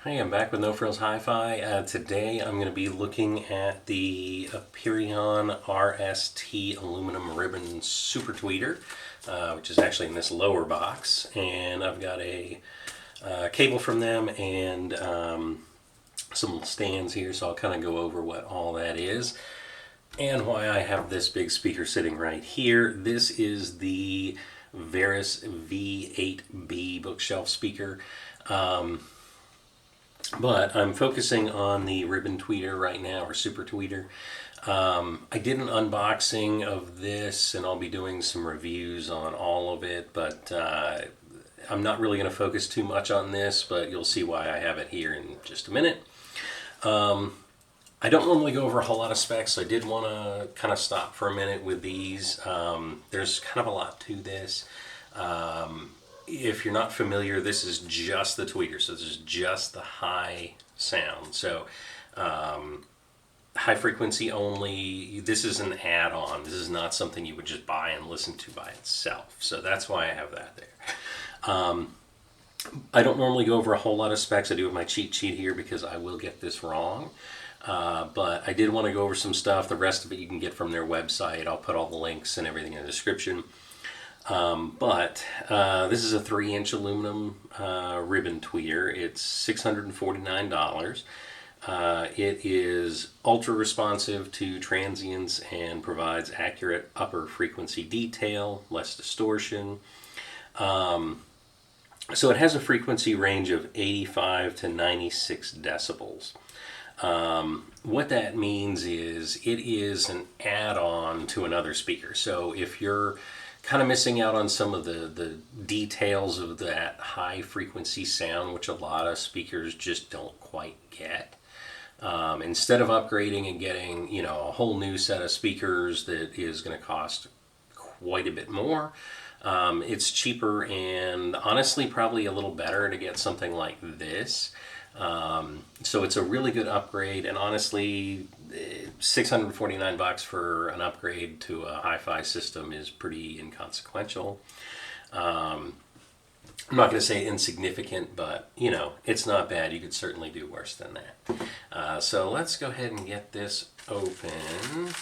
Hey, I'm back with No Frills Hi-Fi. Today I'm going to be looking at the Aperion RST aluminum ribbon super tweeter, which is actually in this lower box. And I've got a cable from them and some stands here, so I'll kind of go over what all that is and why I have this big speaker sitting right here. This is the Veris V8B bookshelf speaker. But I'm focusing on the ribbon tweeter right now, or super tweeter. I did an unboxing of this, and I'll be doing some reviews on all of it, but I'm not really going to focus too much on this, but you'll see why I have it here in just a minute. I don't normally go over a whole lot of specs, so I did want to kind of stop for a minute with these. There's kind of a lot to this. If you're not familiar, this is just the tweeter, so this is just the high sound. So high frequency only. This is an add-on. This is not something you would just buy and listen to by itself. So that's why I have that there. I don't normally go over a whole lot of specs. I do have my cheat sheet here because I will get this wrong. But I did want to go over some stuff. The rest of it you can get from their website. I'll put all the links and everything in the description. This is a 3-inch aluminum ribbon tweeter. It's $649. It is ultra responsive to transients and provides accurate upper frequency detail, less distortion. So it has a frequency range of 85 to 96 decibels. What that means is it is an add-on to another speaker. So if you're kind of missing out on some of the details of that high frequency sound, which a lot of speakers just don't quite get. Instead of upgrading and getting, a whole new set of speakers that is going to cost quite a bit more, it's cheaper and honestly probably a little better to get something like this. So it's a really good upgrade, and honestly, $649 for an upgrade to a hi-fi system is pretty inconsequential. I'm not going to say insignificant, but it's not bad. You could certainly do worse than that. So let's go ahead and get this open.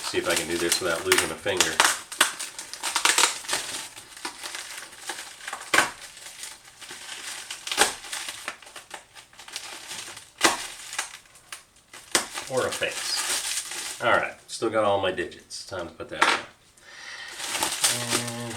See if I can do this without losing a finger. Or a face. Alright, still got all my digits. Time to put that on. And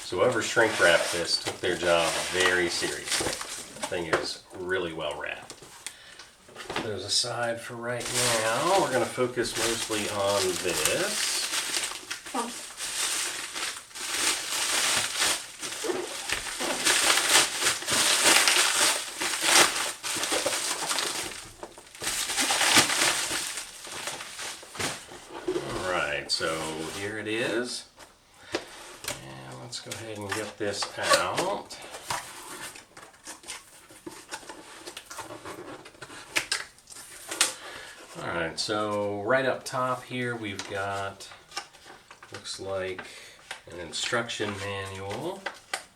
so whoever shrink wrapped this took their job very seriously. The thing is really well wrapped. There's a side for right now. We're going to focus mostly on this. Alright, so here it is. Let's go ahead and get this out. Alright, so right up top here we've got, looks like an instruction manual,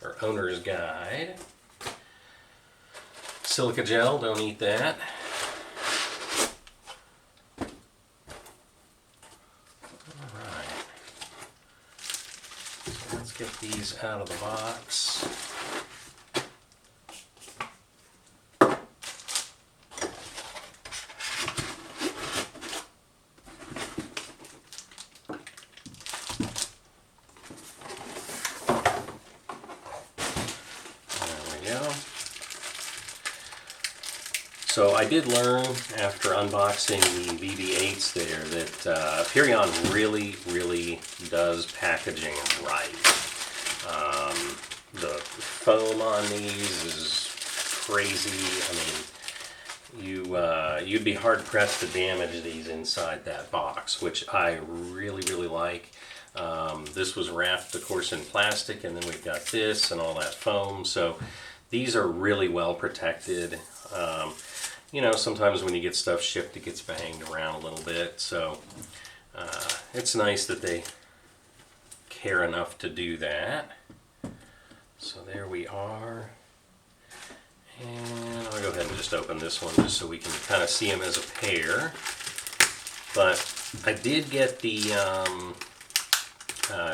or owner's guide. Silica gel, don't eat that. Get these out of the box. There we go. So I did learn after unboxing the VB8s there that Aperion really does packaging right. The foam on these is crazy. I mean, you'd be hard pressed to damage these inside that box, which I really like. This was wrapped, of course, in plastic, and then we've got this and all that foam. So these are really well protected. You know, sometimes when you get stuff shipped, it gets banged around a little bit. So it's nice that they care enough to do that. So there we are. And I'll go ahead and just open this one just so we can kind of see them as a pair. But I did get the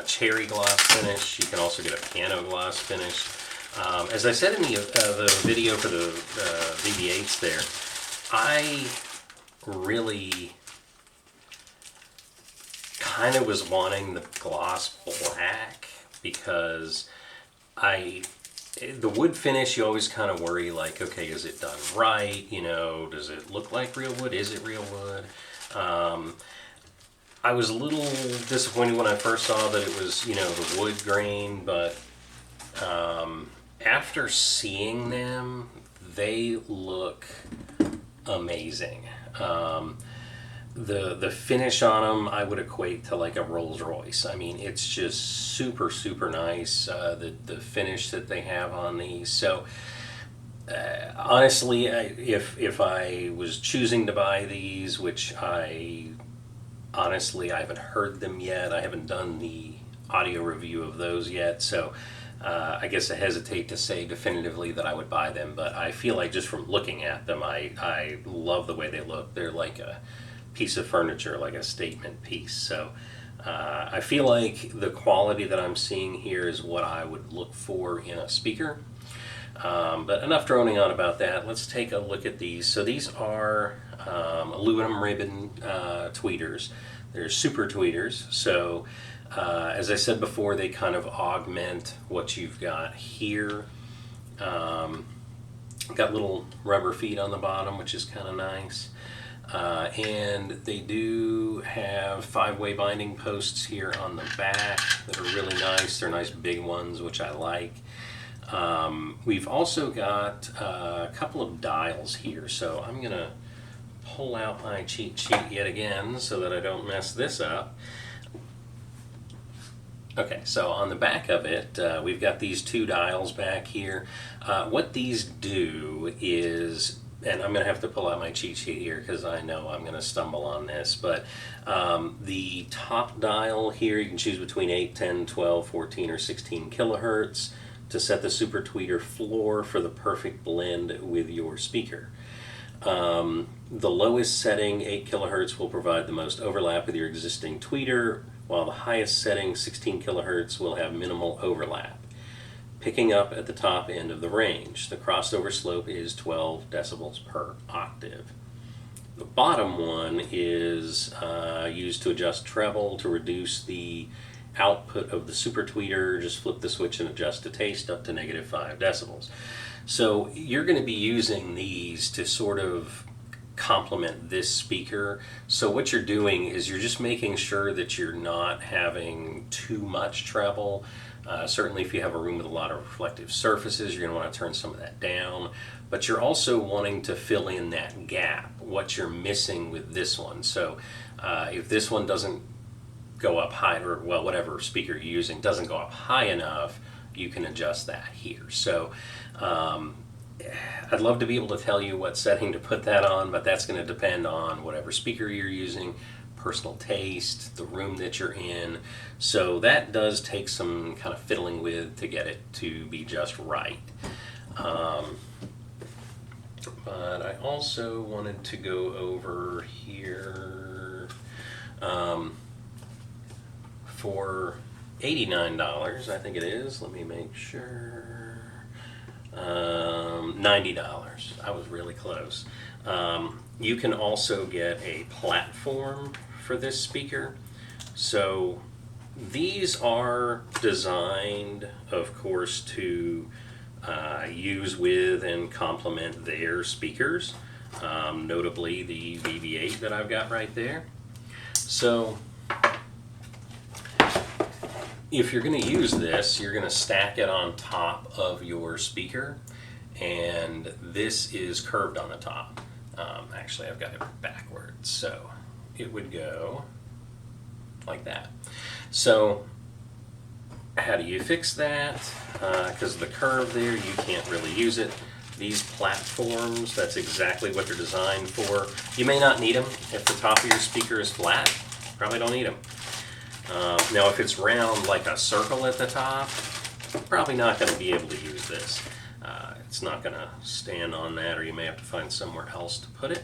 cherry gloss finish. You can also get a piano gloss finish. As I said in the video for the BB-8s there, I really kind of was wanting the gloss black because the wood finish, you always kind of worry, like, okay, is it done right? You know, does it look like real wood? Is it real wood? I was a little disappointed when I first saw that it was, you know, the wood grain, but after seeing them, they look amazing. The finish on them, I would equate to like a Rolls Royce. I mean, it's just super nice, the finish that they have on these. So honestly, if I was choosing to buy these, which I haven't heard them yet, I haven't done the audio review of those yet, so I guess I hesitate to say definitively that I would buy them, but I feel like just from looking at them, I love the way they look. They're like a piece of furniture, like a statement piece. So I feel like the quality that I'm seeing here is what I would look for in a speaker. But enough droning on about that. Let's take a look at these. So these are aluminum ribbon tweeters. They're super tweeters. So as I said before, they kind of augment what you've got here. Got little rubber feet on the bottom, which is kind of nice. And they do have 5-way binding posts here on the back that are really nice. They're nice big ones, which I like. We've also got a couple of dials here, so I'm going to pull out my cheat sheet yet again so that I don't mess this up. Okay, so on the back of it, we've got these 2 dials back here. What these do is, and I'm going to have to pull out my cheat sheet here because I know I'm going to stumble on this, but the top dial here, you can choose between 8, 10, 12, 14, or 16 kilohertz to set the super tweeter floor for the perfect blend with your speaker. The lowest setting, 8 kilohertz, will provide the most overlap with your existing tweeter, while the highest setting, 16 kilohertz, will have minimal overlap, picking up at the top end of the range. The crossover slope is 12 decibels per octave. The bottom one is used to adjust treble to reduce the output of the super tweeter. Just flip the switch and adjust to taste up to -5 decibels. So you're going to be using these to sort of complement this speaker. So what you're doing is you're just making sure that you're not having too much treble. Certainly if you have a room with a lot of reflective surfaces, you're going to want to turn some of that down. But you're also wanting to fill in that gap, what you're missing with this one. So if this one doesn't go up high, or well, whatever speaker you're using doesn't go up high enough, you can adjust that here. So I'd love to be able to tell you what setting to put that on, but that's going to depend on whatever speaker you're using, personal taste, the room that you're in. So that does take some kind of fiddling with to get it to be just right. But I also wanted to go over here for $89, I think it is. Let me make sure. $90. I was really close. You can also get a platform for this speaker. So these are designed, of course, to use with and complement their speakers, notably the BB-8 that I've got right there. So if you're going to use this, you're going to stack it on top of your speaker, and this is curved on the top. actually I've got it backwards, so it would go like that. So how do you fix that? Because of the curve there, you can't really use it. These platforms, that's exactly what they're designed for. You may not need them if the top of your speaker is flat. Probably don't need them. Now if it's round like a circle at the top, probably not going to be able to use this. It's not going to stand on that, or you may have to find somewhere else to put it.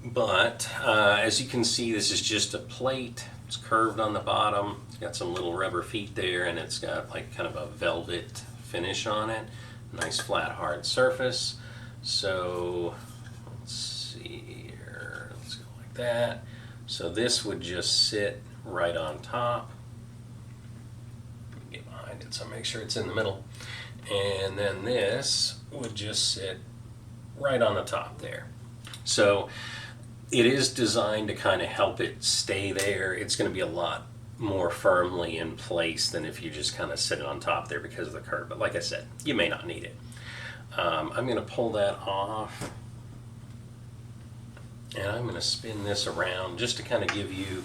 But as you can see, this is just a plate. It's curved on the bottom. It's got some little rubber feet there, and it's got like kind of a velvet finish on it. Nice flat hard surface. So let's see here. Let's go like that. So this would just sit right on top. Get behind it so make sure it's in the middle. And then this would just sit right on the top there. So it is designed to kind of help it stay there. It's going to be a lot more firmly in place than if you just kind of sit it on top there because of the curve. But like I said, you may not need it. I'm going to pull that off, and I'm going to spin this around just to kind of give you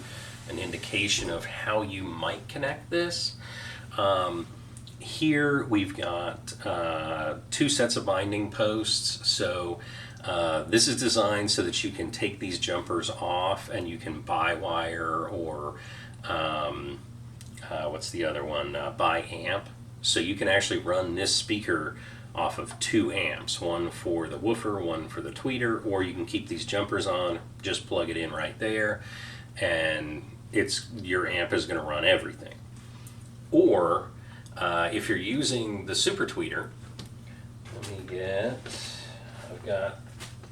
an indication of how you might connect this. Here we've got 2 sets of binding posts. So this is designed so that you can take these jumpers off and you can buy wire, or what's the other one? Buy amp. So you can actually run this speaker off of 2 amps, one for the woofer, one for the tweeter, or you can keep these jumpers on, just plug it in right there, and your amp is going to run everything. Or if you're using the super tweeter, I've got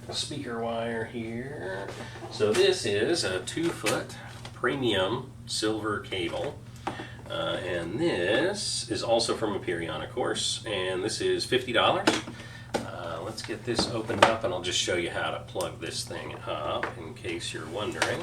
a speaker wire here. So this is a 2-foot premium silver cable. And this is also from Aperion, of course, and this is $50. Let's get this opened up, and I'll just show you how to plug this thing up in case you're wondering.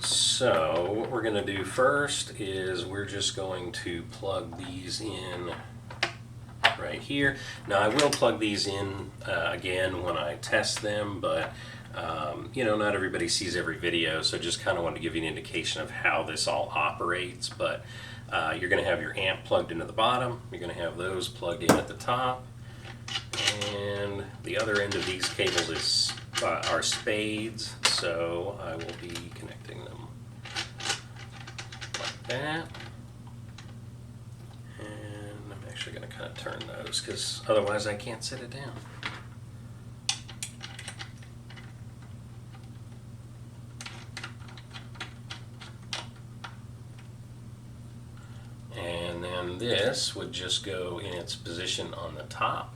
So what we're going to do first is we're just going to plug these in right here. Now I will plug these in again when I test them, but you know, not everybody sees every video, so just kind of want to give you an indication of how this all operates. But you're going to have your amp plugged into the bottom, you're going to have those plugged in at the top, and the other end of these cables are spades, so I will be connecting them that. And I'm actually going to kind of turn those because otherwise I can't set it down. And then this would just go in its position on the top.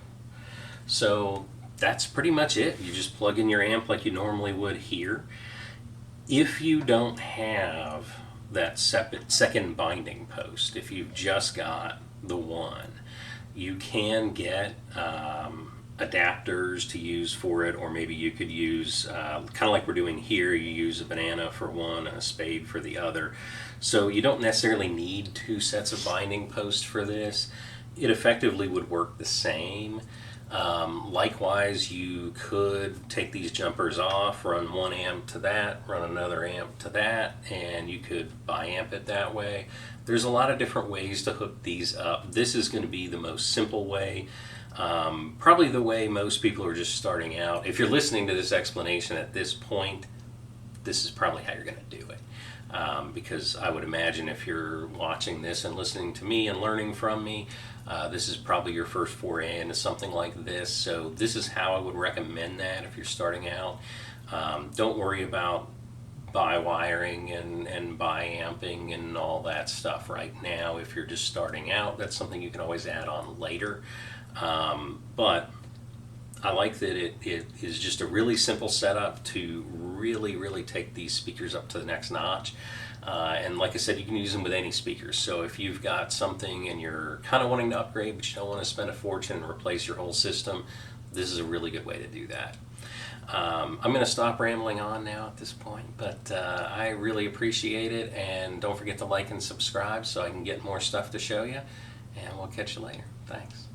So that's pretty much it. You just plug in your amp like you normally would here. If you don't have that second binding post, if you've just got the one, you can get adapters to use for it, or maybe you could use kind of like we're doing here, you use a banana for one and a spade for the other. So you don't necessarily need 2 sets of binding posts for this. It effectively would work the same. Likewise, you could take these jumpers off, run 1 amp to that, run another amp to that, and you could bi-amp it that way. There's a lot of different ways to hook these up. This is going to be the most simple way, probably the way most people are just starting out. If you're listening to this explanation at this point, this is probably how you're going to do it. Because I would imagine if you're watching this and listening to me and learning from me, this is probably your first foray into something like this. So this is how I would recommend that if you're starting out. Don't worry about bi-wiring and bi-amping and all that stuff right now. If you're just starting out, that's something you can always add on later. But I like that it is just a really simple setup to really take these speakers up to the next notch. And like I said, you can use them with any speakers. So if you've got something and you're kind of wanting to upgrade, but you don't want to spend a fortune and replace your whole system, this is a really good way to do that. I'm going to stop rambling on now at this point, but I really appreciate it. And don't forget to like and subscribe so I can get more stuff to show you. And we'll catch you later. Thanks.